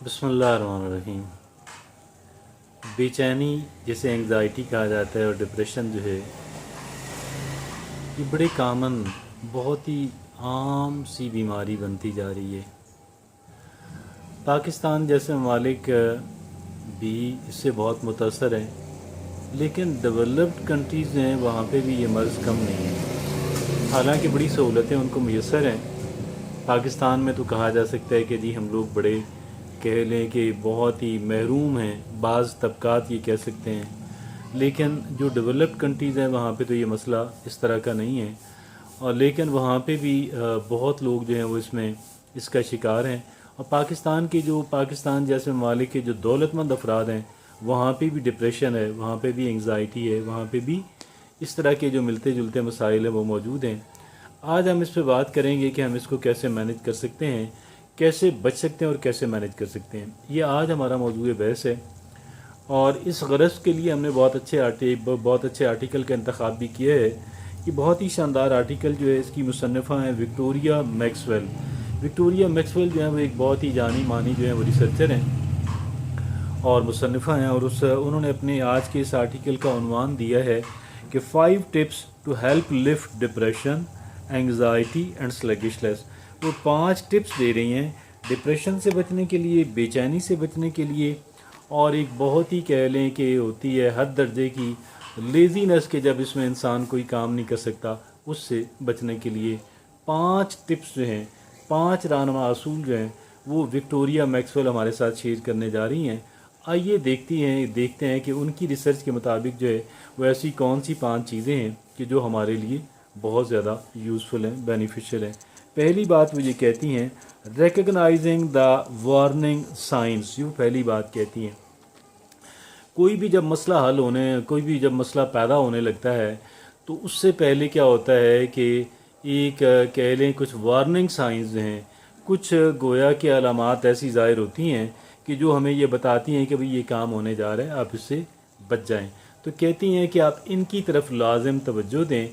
बिस्मिल्लाहिर्रहमानिर्रहीम। बेचैनी जिसे एंग्ज़ाइटी कहा जाता है और डिप्रेशन जो है ये बड़ी कॉमन बहुत ही आम सी बीमारी बनती जा रही है। पाकिस्तान जैसे ममालिक भी इससे बहुत मुतासर हैं, लेकिन डेवलप्ड कंट्रीज़ जो हैं वहाँ पे भी ये मर्ज़ कम नहीं है। हालांकि बड़ी सहूलतें उनको मुयस्सर हैं। पाकिस्तान में तो कहा जा सकता है कि जी हम लोग बड़े कह लें कि बहुत ही महरूम हैं, बाज़ तबकात ये कह सकते हैं, लेकिन जो डेवलप्ड कंट्रीज़ हैं वहाँ पे तो ये मसला इस तरह का नहीं है। और लेकिन वहाँ पे भी बहुत लोग जो हैं वो इसका शिकार हैं। और पाकिस्तान जैसे ममालिक के जो दौलतमंद अफराद हैं वहाँ पे भी डिप्रेशन है, वहाँ पे भी एंग्ज़ाइटी है, वहाँ पे भी इस तरह के जो मिलते जुलते मसाइल हैं वो मौजूद हैं। आज हम इस पर बात करेंगे कि हम इसको कैसे मैनेज कर सकते हैं, कैसे बच सकते हैं और कैसे मैनेज कर सकते हैं। ये आज हमारा मौजूद बहस है और इस गरज के लिए हमने बहुत अच्छे आर्टिकल का इंतखाब भी किया है। कि बहुत ही शानदार आर्टिकल जो है इसकी मुसन्निफ़ा हैं विक्टोरिया मैक्सवेल। विक्टोरिया मैक्सवेल जो है वो एक बहुत ही जानी मानी जो है वो रिसर्चर हैं और मुसन्निफ़ा हैं, और उन्होंने अपने आज के इस आर्टिकल का उन्वान दिया है कि 5 tips to help lift depression, anxiety and sluggishness. वो 5 टिप्स दे रही हैं डिप्रेशन से बचने के लिए, बेचैनी से बचने के लिए, और एक बहुत ही कह लें कि होती है हद दर्जे की लेज़ीनेस के जब इसमें इंसान कोई काम नहीं कर सकता, उससे बचने के लिए 5 टिप्स जो हैं, 5 राहनुमा असूल जो हैं वो विक्टोरिया मैक्सवेल हमारे साथ शेयर करने जा रही हैं। आइए देखते हैं कि उनकी रिसर्च के मुताबिक जो है वो ऐसी कौन सी 5 चीज़ें हैं कि जो हमारे लिए बहुत ज़्यादा यूज़फुल हैं, बेनिफिशियल हैं। पहली बात वो ये कहती हैं रिकग्नाइजिंग द वार्निंग साइंस। यूँ पहली बात कहती हैं कोई भी जब मसला पैदा होने लगता है तो उससे पहले क्या होता है कि एक कह लें कुछ वार्निंग साइंस हैं, कुछ गोया के अलामात ऐसी ज़ाहिर होती हैं कि जो हमें ये बताती हैं कि भाई ये काम होने जा रहा है, आप इससे बच जाएं। तो कहती हैं कि आप इनकी तरफ लाजिम तवज्जो दें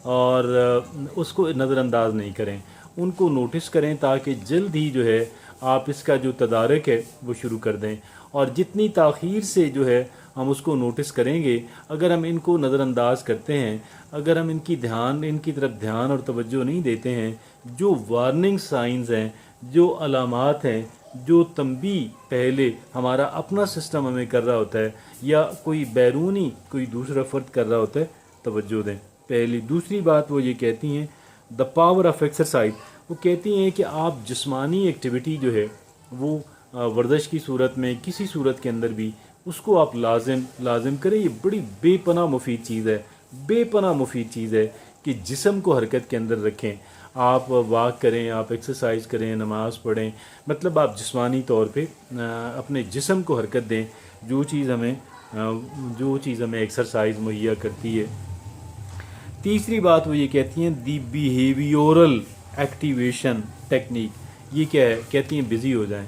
और उसको नज़रअंदाज नहीं करें, उनको नोटिस करें ताकि जल्द ही जो है आप इसका जो तदारक है वो शुरू कर दें। और जितनी ताख़ीर से जो है हम उसको नोटिस करेंगे, अगर हम इनको नज़रअंदाज करते हैं, अगर हम इनकी तरफ ध्यान और तवज्जो नहीं देते हैं, जो वार्निंग साइंस हैं, जो अलामात हैं, जो तंबी पहले हमारा अपना सिस्टम हमें कर रहा होता है या कोई बैरूनी कोई दूसरा फ़र्द कर रहा होता है, तवज्जो दें। पहली। दूसरी बात वो ये कहती हैं द पावर ऑफ एक्सरसाइज। वो कहती हैं कि आप जिस्मानी एक्टिविटी जो है वो वर्जिश की सूरत में किसी सूरत के अंदर भी उसको आप लाजिम करें। ये बड़ी बेपनाह मुफीद चीज़ है कि जिस्म को हरकत के अंदर रखें। आप वॉक करें, आप एक्सरसाइज करें, नमाज़ पढ़ें, मतलब आप जिस्मानी तौर पे अपने जिस्म को हरकत दें, जो चीज़ हमें एक्सरसाइज मुहैया करती है। तीसरी बात वो ये कहती हैं दी बिहेवियरल एक्टिवेशन टेक्निक। ये क्या है? कहती हैं बिज़ी हो जाएं।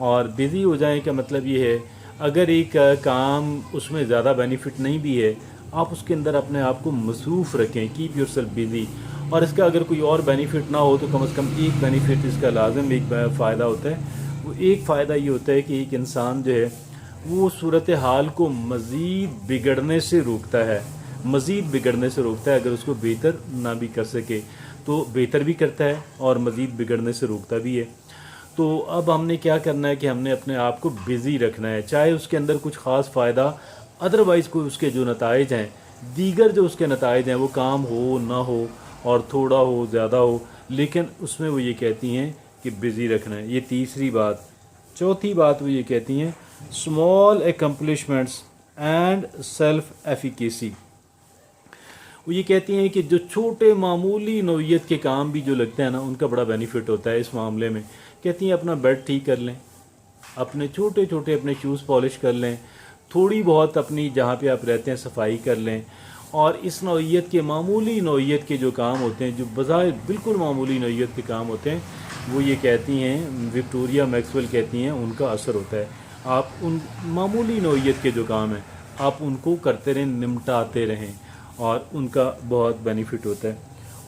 और बिज़ी हो जाएं का मतलब ये है अगर एक काम उसमें ज़्यादा बेनिफिट नहीं भी है, आप उसके अंदर अपने आप को मसरूफ़ रखें, कीप योरसेल्फ बिज़ी। और इसका अगर कोई और बेनिफिट ना हो तो कम से कम एक बेनिफिट इसका लाजम एक फ़ायदा होता है। वो एक फ़ायदा ये होता है कि एक इंसान जो है वो सूरत हाल को मज़ीद बिगड़ने से रोकता है, अगर उसको बेहतर ना भी कर सके तो बेहतर भी करता है और मज़ीद बिगड़ने से रोकता भी है। तो अब हमने क्या करना है कि हमने अपने आप को बिज़ी रखना है, चाहे उसके अंदर कुछ ख़ास फ़ायदा, अदरवाइज़ कोई उसके जो नताइज हैं, दीगर जो उसके नताइज हैं, वो काम हो ना हो और थोड़ा हो ज़्यादा हो, लेकिन उसमें वो ये कहती हैं कि बिज़ी रखना है। ये तीसरी बात। चौथी बात वो ये कहती हैं स्मॉल एकम्पलिशमेंट्स एंड सेल्फ एफिकेसी। वो ये कहती हैं कि जो छोटे मामूली नौइयत के काम भी जो लगते हैं ना, उनका बड़ा बेनिफिट होता है इस मामले में। कहती हैं अपना बेड ठीक कर लें, अपने छोटे अपने शूज़ पॉलिश कर लें, थोड़ी बहुत अपनी जहाँ पे आप रहते हैं सफाई कर लें। और इस मामूली नौइयत के जो काम होते हैं, जो बज़ाहिर बिल्कुल मामूली नौइयत के काम होते हैं, वो ये कहती हैं विक्टोरिया मैक्सवेल कहती हैं उनका असर होता है। आप उन मामूली नौइयत के जो काम हैं आप उनको करते रहें, निपटाते रहें, और उनका बहुत बेनिफिट होता है।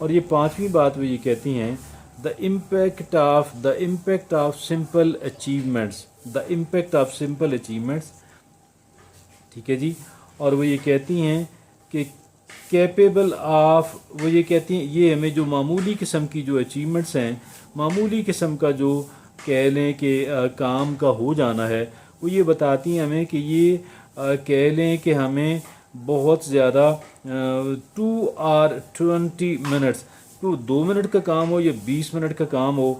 और ये 5वीं बात वो ये कहती हैं the impact of simple achievements the impact of simple achievements. ٹھیک ہے جی. اور وہ یہ کہتی ہیں کہ کیپیبل آف، وہ یہ کہتی ہیں یہ ہمیں جو معمولی قسم کی جو اچیومنٹس ہیں، معمولی قسم کا جو کہہ لیں کہ کام کا ہو جانا ہے، وہ یہ بتاتی ہیں ہمیں کہ یہ کہہ لیں کہ ہمیں بہت زیادہ 2 اور 20 منٹس، تو 2 منٹ کا کام ہو یا 20 منٹ کا کام ہو،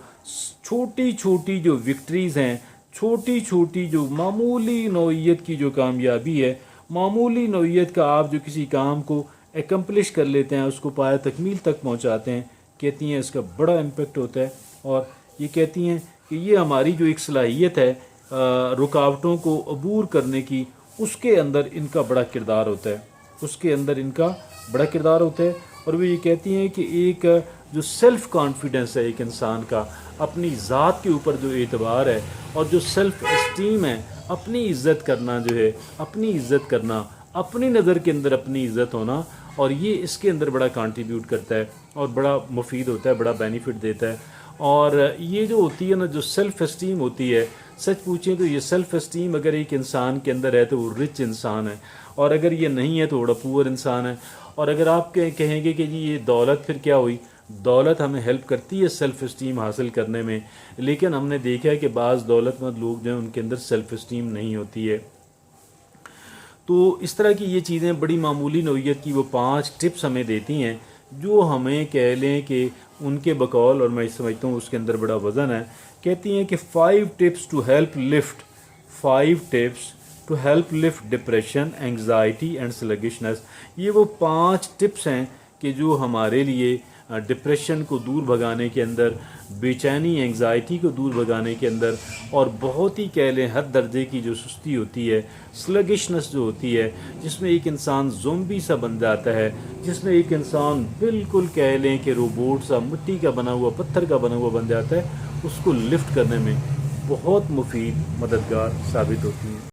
چھوٹی چھوٹی جو وکٹریز ہیں، چھوٹی چھوٹی جو معمولی نوعیت کی جو کامیابی ہے، معمولی نوعیت کا آپ جو کسی کام کو اکمپلش کر لیتے ہیں، اس کو پایہ تکمیل تک پہنچاتے ہیں، کہتی ہیں اس کا بڑا امپیکٹ ہوتا ہے. اور یہ کہتی ہیں کہ یہ ہماری جو ایک صلاحیت ہے رکاوٹوں کو عبور کرنے کی، اس کے اندر ان کا بڑا کردار ہوتا ہے، اس کے اندر ان کا بڑا کردار ہوتا ہے. اور وہ یہ کہتی ہیں کہ ایک جو سیلف کانفیڈنس ہے ایک انسان کا، اپنی ذات کے اوپر جو اعتبار ہے اور جو سیلف اسٹیم ہے، اپنی عزت کرنا جو ہے، اپنی عزت کرنا، اپنی نظر کے اندر اپنی عزت ہونا، اور یہ اس کے اندر بڑا کنٹریبیوٹ کرتا ہے اور بڑا مفید ہوتا ہے، بڑا بینیفٹ دیتا ہے. اور یہ جو ہوتی ہے نا، جو سیلف اسٹیم ہوتی ہے، سچ پوچھیں تو یہ سیلف اسٹیم اگر ایک انسان کے اندر ہے تو وہ رچ انسان ہے، اور اگر یہ نہیں ہے تو بڑا پور انسان ہے. اور اگر آپ کہیں گے کہ جی یہ دولت پھر کیا ہوئی، دولت ہمیں ہیلپ کرتی ہے سیلف اسٹیم حاصل کرنے میں، لیکن ہم نے دیکھا ہے کہ بعض دولت مند لوگ جو ہیں ان کے اندر سیلف اسٹیم نہیں ہوتی ہے. تو اس طرح کی یہ چیزیں بڑی معمولی نوعیت کی وہ 5 ٹپس ہمیں دیتی ہیں، جو ہمیں کہہ لیں کہ ان کے بقول، اور میں سمجھتا ہوں اس کے اندر بڑا وزن ہے. کہتی ہیں کہ 5 tips to help lift, 5 tips to help lift depression, anxiety and sluggishness. یہ وہ 5 ٹپس ہیں کہ جو ہمارے لیے ڈپریشن کو دور بھگانے کے اندر، بے چینی اینگزائٹی کو دور بھگانے کے اندر، اور بہت ہی کہہ لیں حد درجے کی جو سستی ہوتی ہے، سلگشنس جو ہوتی ہے، جس میں ایک انسان زومبی سا بن جاتا ہے، جس میں ایک انسان بالکل کہہ لیں کہ روبوٹ سا، مٹی کا بنا ہوا، پتھر کا بنا ہوا بن جاتا ہے، اس کو لفٹ کرنے میں بہت مفید، مددگار ثابت ہوتی ہیں.